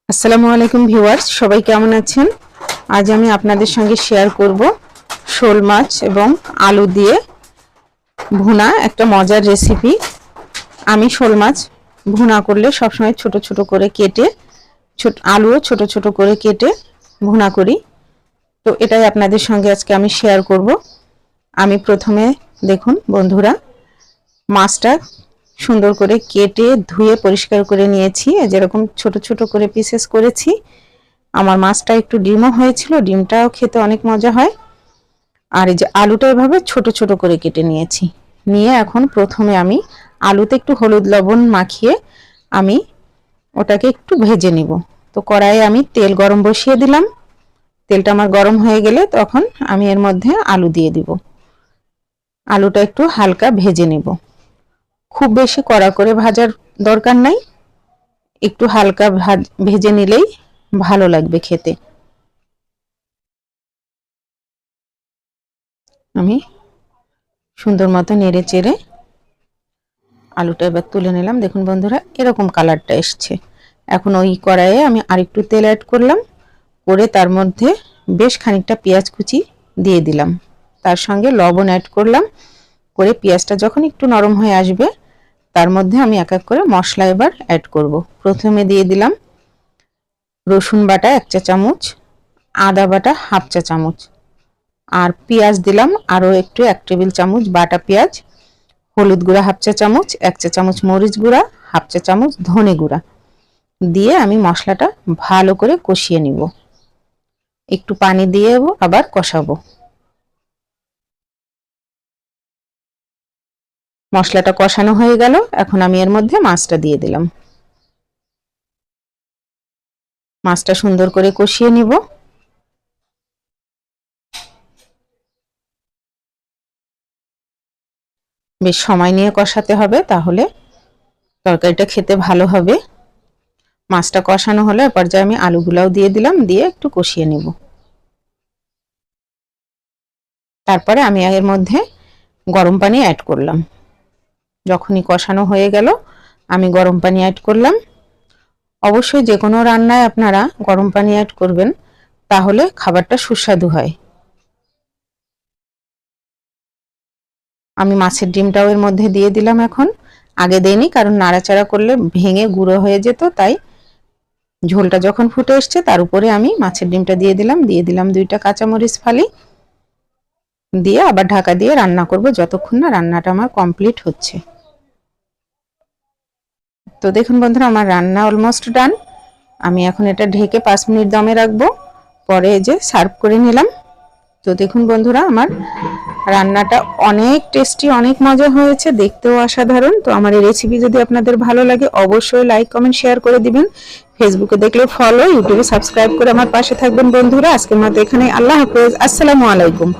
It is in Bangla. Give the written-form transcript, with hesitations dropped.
আসসালামু আলাইকুম ভিউয়ার্স, সবাই কেমন আছেন? আজ আমি আপনাদের সঙ্গে শেয়ার করব শোল মাছ এবং আলু দিয়ে ভুনা একটা মজার রেসিপি। আমি শোল মাছ ভুনা করলে সবসময় ছোট ছোট করে কেটে আলুও ছোট ছোট করে কেটে ভুনা করি। তো এটাই আপনাদের সঙ্গে আজকে আমি শেয়ার করব। আমি প্রথমে দেখুন বন্ধুরা, মাছটা সুন্দর করে কেটে ধুয়ে পরিষ্কার করে নিয়েছি। যেরকম ছোট ছোট করে পিসেস করেছি। আমার মাছটা একটু ডিমও হয়েছিল, ডিমটাও খেতে অনেক মজা হয়। আর এই যে আলুটা এভাবে ছোট ছোট করে কেটে নিয়েছি। নিয়ে এখন প্রথমে আমি আলুতে একটু হলুদ লবণ মাখিয়ে আমি ওটাকে একটু ভেজে নিব। তো কড়াইয়ে আমি তেল গরম বসিয়ে দিলাম। তেলটা আমার গরম হয়ে গেলে তখন আমি এর মধ্যে আলু দিয়ে দিব। আলুটা একটু হালকা ভেজে নেব, খুব বেশি কড়া করে ভাজার দরকার নাই, একটু হালকা ভেজে নিলেই ভালো লাগবে খেতে। আমি সুন্দর মতো নেড়ে চেড়ে আলুটা এবার তুলে নিলাম। দেখুন বন্ধুরা, এরকম কালারটা এসছে। এখন ওই কড়াইয়ে আমি আরেকটু তেল অ্যাড করলাম, করে তার মধ্যে বেশ খানিকটা পেঁয়াজ কুচি দিয়ে দিলাম, তার সঙ্গে লবণ অ্যাড করলাম। করে পেঁয়াজটা যখন একটু নরম হয়ে আসবে তার মধ্যে আমি এক এক করে মশলা এবার অ্যাড করব। প্রথমে দিয়ে দিলাম রসুন বাটা 1 চা চামচ, আদা বাটা 1/2 চা চামচ, আর পেঁয়াজ দিলাম আরও একটু 1 টেবিল চামচ বাটা পেঁয়াজ, হলুদ গুঁড়া 1/2 চা চামচ, 1 চা চামচ মরিচ গুঁড়া, 1/2 চা চামচ ধনে গুঁড়া দিয়ে আমি মশলাটা ভালো করে কষিয়ে নিব। একটু পানি দিয়ে আবার কষাবো। মশলাটা কষানো হয়ে গেল, এখন আমি এর মধ্যে মাছটা দিয়ে দিলাম। মাছটা সুন্দর করে কষিয়ে নিব। বেশ সময় নিয়ে কষাতে হবে, তাহলে তরকারিটা খেতে ভালো হবে। মাছটা কষানো হলে এ পর্যায়ে আমি আলুগুলাও দিয়ে দিলাম, দিয়ে একটু কষিয়ে নেব। তারপরে আমি এর মধ্যে গরম পানি অ্যাড করলাম। যখনই কষানো হয়ে গেল আমি গরম পানি অ্যাড করলাম। অবশ্যই যে কোনো রান্নায় আপনারা গরম পানি অ্যাড করবেন, তাহলে খাবারটা সুস্বাদু হয়। আমি মাছের ডিমটাও এর মধ্যে দিয়ে দিলাম। এখন আগে দেইনি, কারণ নাড়াচাড়া করলে ভেঙে গুঁড়ো হয়ে যেত, তাই ঝোলটা যখন ফুটে এসছে তার উপরে আমি মাছের ডিমটা দিয়ে দিলাম। 2টা কাঁচামরিচ ফালি দিয়ে আবার ঢাকা দিয়ে রান্না করব যতক্ষণ না রান্নাটা আমার কমপ্লিট হচ্ছে। তো দেখুন বন্ধুরা, আমার রান্না অলমোস্ট ডান। আমি এখন এটা ঢেকে 5 মিনিট দমে রাখবো, পরে যে সার্ভ করে নিলাম। তো দেখুন বন্ধুরা, আমার রান্নাটা অনেক টেস্টি, অনেক মজা হয়েছে, দেখতেও অসাধারণ। তো আমার এই রেসিপি যদি আপনাদের ভালো লাগে অবশ্যই লাইক কমেন্ট শেয়ার করে দিবেন। ফেসবুকে দেখলে ফলো, ইউটিউবে সাবস্ক্রাইব করে আমার পাশে থাকবেন বন্ধুরা। আজকের মতো এখানে, আল্লাহ হাফেজ, আসসালামু আলাইকুম।